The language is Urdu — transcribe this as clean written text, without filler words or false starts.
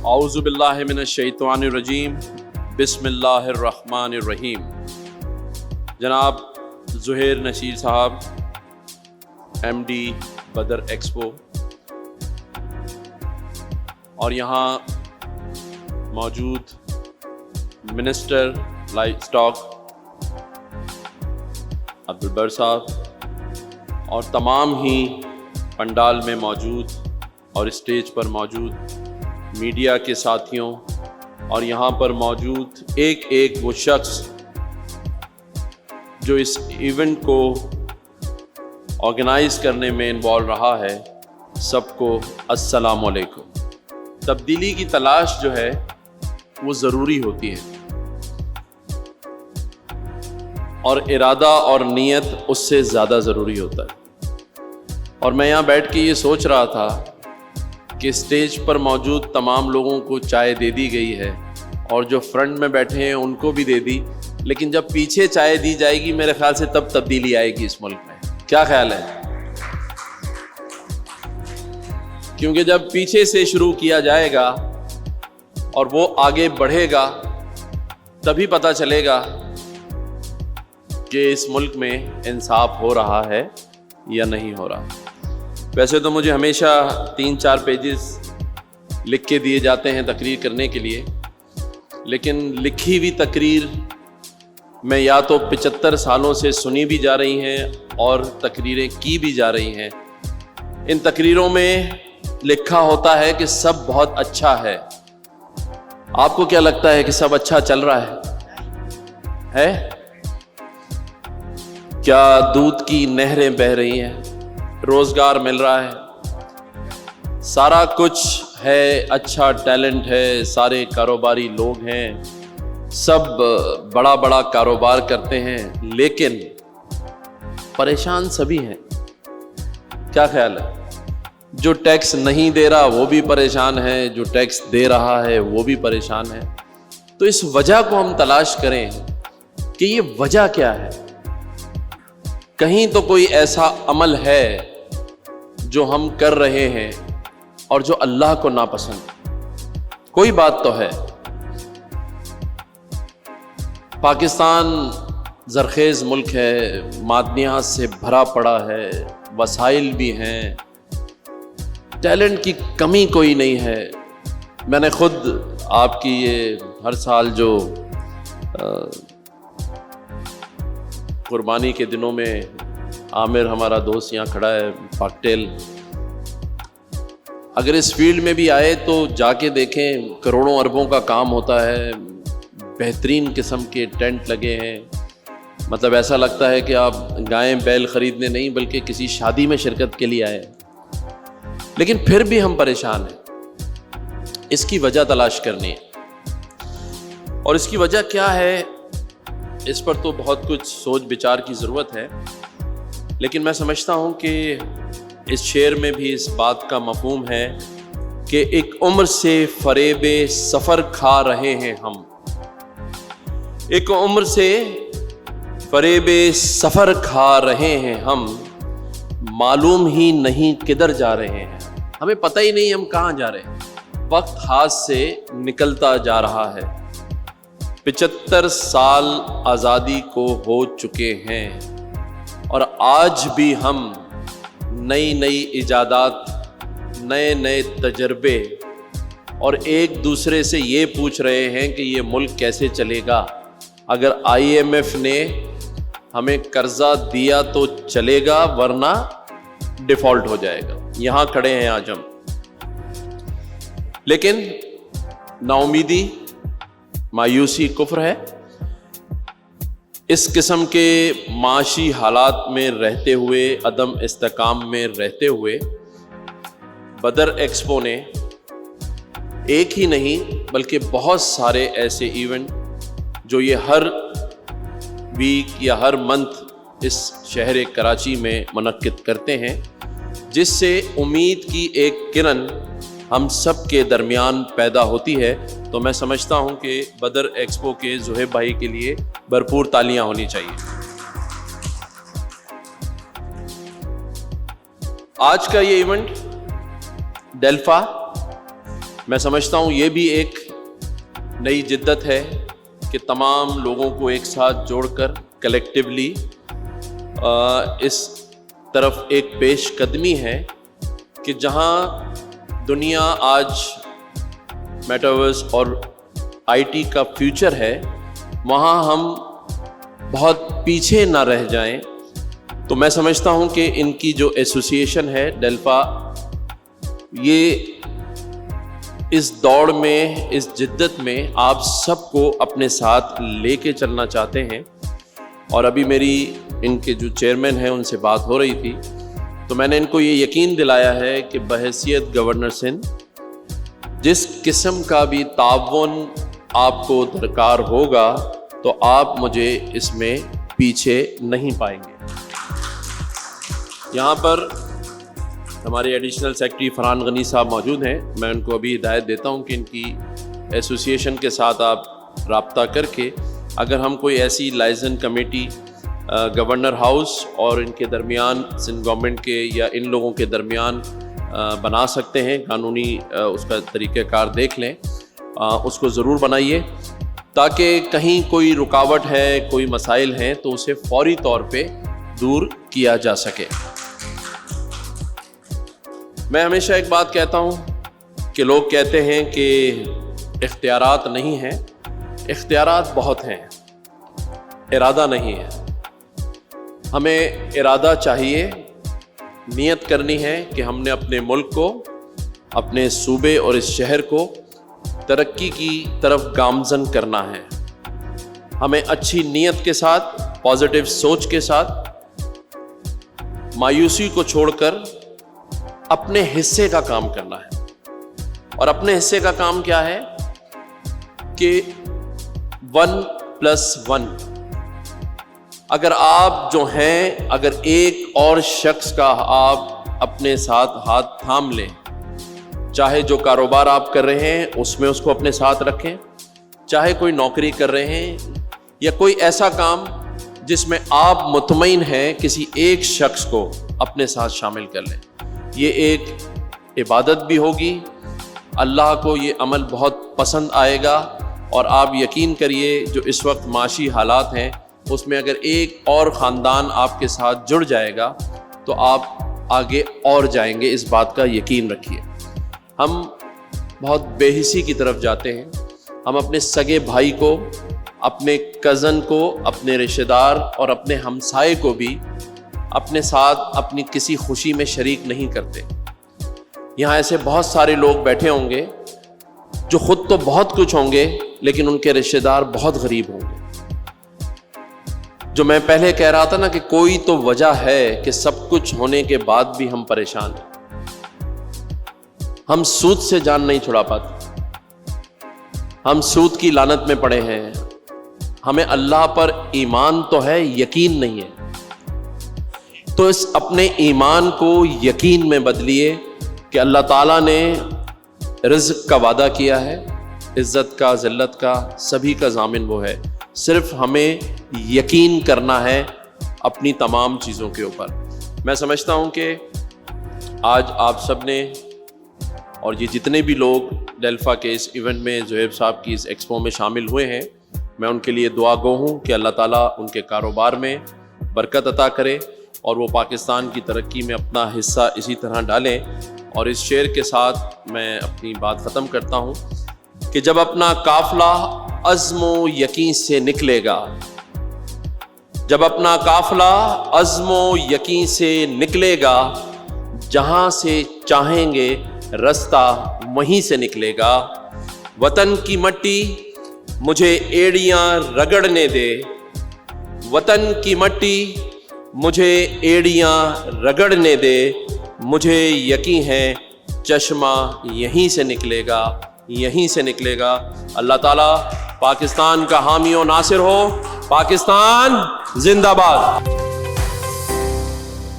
اعوذ باللہ من الشیطان الرجیم بسم اللہ الرحمن الرحیم۔ جناب زہیر نشیر صاحب، ایم ڈی بدر ایکسپو، اور یہاں موجود منسٹر لائف اسٹاک عبدالبر صاحب، اور تمام ہی پنڈال میں موجود اور اسٹیج پر موجود میڈیا کے ساتھیوں، اور یہاں پر موجود ایک وہ شخص جو اس ایونٹ کو آرگنائز کرنے میں انوالو رہا ہے، سب کو السلام علیکم۔ تبدیلی کی تلاش جو ہے وہ ضروری ہوتی ہے، اور ارادہ اور نیت اس سے زیادہ ضروری ہوتا ہے۔ اور میں یہاں بیٹھ کے یہ سوچ رہا تھا کہ اسٹیج پر موجود تمام لوگوں کو چائے دے دی گئی ہے، اور جو فرنٹ میں بیٹھے ہیں ان کو بھی دے دی، لیکن جب پیچھے چائے دی جائے گی میرے خیال سے تب تبدیلی آئے گی اس ملک میں۔ کیا خیال ہے؟ کیونکہ جب پیچھے سے شروع کیا جائے گا اور وہ آگے بڑھے گا تبھی پتہ چلے گا کہ اس ملک میں انصاف ہو رہا ہے یا نہیں ہو رہا۔ ویسے تو مجھے ہمیشہ 3-4 پیجز لکھ کے دیے جاتے ہیں تقریر کرنے کے لیے، لیکن لکھی ہوئی تقریر میں یا تو 75 سالوں سے سنی بھی جا رہی ہیں اور تقریریں کی بھی جا رہی ہیں۔ ان تقریروں میں لکھا ہوتا ہے کہ سب بہت اچھا ہے۔ آپ کو کیا لگتا ہے کہ سب اچھا چل رہا ہے؟ کیا دودھ کی نہریں بہہ رہی ہیں؟ روزگار مل رہا ہے؟ سارا کچھ ہے، اچھا ٹیلنٹ ہے، سارے کاروباری لوگ ہیں، سب بڑا بڑا کاروبار کرتے ہیں، لیکن پریشان سبھی ہیں۔ کیا خیال ہے؟ جو ٹیکس نہیں دے رہا وہ بھی پریشان ہے، جو ٹیکس دے رہا ہے وہ بھی پریشان ہے۔ تو اس وجہ کو ہم تلاش کریں کہ یہ وجہ کیا ہے۔ کہیں تو کوئی ایسا عمل ہے جو ہم کر رہے ہیں اور جو اللہ کو ناپسند، کوئی بات تو ہے۔ پاکستان زرخیز ملک ہے، معدنیات سے بھرا پڑا ہے، وسائل بھی ہیں، ٹیلنٹ کی کمی کوئی نہیں ہے۔ میں نے خود آپ کی یہ ہر سال جو قربانی کے دنوں میں عامر ہمارا دوست یہاں کھڑا ہے، پاکٹیل، اگر اس فیلڈ میں بھی آئے تو جا کے دیکھیں، کروڑوں اربوں کا کام ہوتا ہے، بہترین قسم کے ٹینٹ لگے ہیں، مطلب ایسا لگتا ہے کہ آپ گائیں بیل خریدنے نہیں بلکہ کسی شادی میں شرکت کے لیے آئے، لیکن پھر بھی ہم پریشان ہیں۔ اس کی وجہ تلاش کرنی ہے، اور اس کی وجہ کیا ہے اس پر تو بہت کچھ سوچ بچار کی ضرورت ہے، لیکن میں سمجھتا ہوں کہ اس شعر میں بھی اس بات کا مفہوم ہے کہ ایک عمر سے فریب سفر کھا رہے ہیں ہم، ایک عمر سے فریب سفر کھا رہے ہیں ہم، معلوم ہی نہیں کدھر جا رہے ہیں، ہمیں پتہ ہی نہیں ہم کہاں جا رہے ہیں۔ وقت ہاتھ سے نکلتا جا رہا ہے، 75 سال آزادی کو ہو چکے ہیں، اور آج بھی ہم نئی نئی ایجادات، نئے نئے تجربے، اور ایک دوسرے سے یہ پوچھ رہے ہیں کہ یہ ملک کیسے چلے گا۔ اگر IMF نے ہمیں قرضہ دیا تو چلے گا، ورنہ ڈیفالٹ ہو جائے گا۔ یہاں کھڑے ہیں آج ہم، لیکن نا امیدی، مایوسی کفر ہے۔ اس قسم کے معاشی حالات میں رہتے ہوئے، عدم استحکام میں رہتے ہوئے، بدر ایکسپو نے ایک ہی نہیں بلکہ بہت سارے ایسے ایونٹ جو یہ ہر ویک یا ہر منتھ اس شہر کراچی میں منعقد کرتے ہیں، جس سے امید کی ایک کرن ہم سب کے درمیان پیدا ہوتی ہے۔ تو میں سمجھتا ہوں کہ بدر ایکسپو کے زہیب بھائی کے لیے بھرپور تالیاں ہونی چاہیے۔ آج کا یہ ایونٹ ڈیلفا میں سمجھتا ہوں یہ بھی ایک نئی جدت ہے کہ تمام لوگوں کو ایک ساتھ جوڑ کر کلیکٹیولی اس طرف ایک پیش قدمی ہے کہ جہاں دنیا آج میٹاورس اور آئی ٹی کا فیوچر ہے، وہاں ہم بہت پیچھے نہ رہ جائیں. تو میں سمجھتا ہوں کہ ان کی جو ایسوسیشن ہے ڈیلفا، یہ اس دوڑ میں، اس جدت میں آپ سب کو اپنے ساتھ لے کے چلنا چاہتے ہیں. اور ابھی میری ان کے جو چیئرمین ہیں ان سے بات ہو رہی تھی، تو میں نے ان کو یہ یقین دلایا ہے کہ بحیثیت گورنر سندھ جس قسم کا بھی تعاون آپ کو درکار ہوگا تو آپ مجھے اس میں پیچھے نہیں پائیں گے. یہاں پر ہمارے ایڈیشنل سیکرٹری فرحان غنی صاحب موجود ہیں. میں ان کو ابھی ہدایت دیتا ہوں کہ ان کی ایسوسیشن کے ساتھ آپ رابطہ کر کے اگر ہم کوئی ایسی لائزن کمیٹی گورنر ہاؤس اور ان کے درمیان، سندھ گورنمنٹ کے یا ان لوگوں کے درمیان بنا سکتے ہیں، قانونی اس کا طریقہ کار دیکھ لیں، اس کو ضرور بنائیے تاکہ کہیں کوئی رکاوٹ ہے، کوئی مسائل ہیں تو اسے فوری طور پہ دور کیا جا سکے. میں ہمیشہ ایک بات کہتا ہوں کہ لوگ کہتے ہیں کہ اختیارات نہیں ہیں. اختیارات بہت ہیں، ارادہ نہیں ہے. ہمیں ارادہ چاہیے، نیت کرنی ہے کہ ہم نے اپنے ملک کو، اپنے صوبے اور اس شہر کو ترقی کی طرف گامزن کرنا ہے. ہمیں اچھی نیت کے ساتھ، پازیٹیو سوچ کے ساتھ، مایوسی کو چھوڑ کر اپنے حصے کا کام کرنا ہے. اور اپنے حصے کا کام کیا ہے کہ 1+1. اگر آپ جو ہیں، اگر ایک اور شخص کا آپ اپنے ساتھ ہاتھ تھام لیں، چاہے جو کاروبار آپ کر رہے ہیں اس میں اس کو اپنے ساتھ رکھیں، چاہے کوئی نوکری کر رہے ہیں یا کوئی ایسا کام جس میں آپ مطمئن ہیں، کسی ایک شخص کو اپنے ساتھ شامل کر لیں. یہ ایک عبادت بھی ہوگی، اللہ کو یہ عمل بہت پسند آئے گا. اور آپ یقین کریے جو اس وقت معاشی حالات ہیں اس میں اگر ایک اور خاندان آپ کے ساتھ جڑ جائے گا تو آپ آگے اور جائیں گے، اس بات کا یقین رکھیے. ہم بہت بے حسی کی طرف جاتے ہیں. ہم اپنے سگے بھائی کو، اپنے کزن کو، اپنے رشتہ دار اور اپنے ہمسائے کو بھی اپنے ساتھ اپنی کسی خوشی میں شریک نہیں کرتے. یہاں ایسے بہت سارے لوگ بیٹھے ہوں گے جو خود تو بہت کچھ ہوں گے لیکن ان کے رشتہ دار بہت غریب ہوں گے. جو میں پہلے کہہ رہا تھا نا کہ کوئی تو وجہ ہے کہ سب کچھ ہونے کے بعد بھی ہم پریشان ہیں. ہم سود سے جان نہیں چھڑا پاتے، ہم سود کی لعنت میں پڑے ہیں. ہمیں اللہ پر ایمان تو ہے، یقین نہیں ہے. تو اس اپنے ایمان کو یقین میں بدلیے کہ اللہ تعالیٰ نے رزق کا وعدہ کیا ہے، عزت کا، ذلت کا، سبھی کا ضامن وہ ہے. صرف ہمیں یقین کرنا ہے اپنی تمام چیزوں کے اوپر. میں سمجھتا ہوں کہ آج آپ سب نے اور یہ جتنے بھی لوگ ڈیلفا کے اس ایونٹ میں، زہیب صاحب کی اس ایکسپو میں شامل ہوئے ہیں، میں ان کے لیے دعا گو ہوں کہ اللہ تعالیٰ ان کے کاروبار میں برکت عطا کرے اور وہ پاکستان کی ترقی میں اپنا حصہ اسی طرح ڈالیں. اور اس شعر کے ساتھ میں اپنی بات ختم کرتا ہوں کہ جب اپنا قافلہ عزم و یقین سے نکلے گا، جب اپنا قافلہ عزم و یقین سے نکلے گا، جہاں سے چاہیں گے رستہ وہیں سے نکلے گا. وطن کی مٹی مجھے ایڑیاں رگڑنے دے، وطن کی مٹی مجھے ایڑیاں رگڑنے دے. مجھے یقین ہے چشمہ یہیں سے نکلے گا، یہیں سے نکلے گا. اللہ تعالیٰ پاکستان کا حامی و ناصر ہو. پاکستان زندہ باد.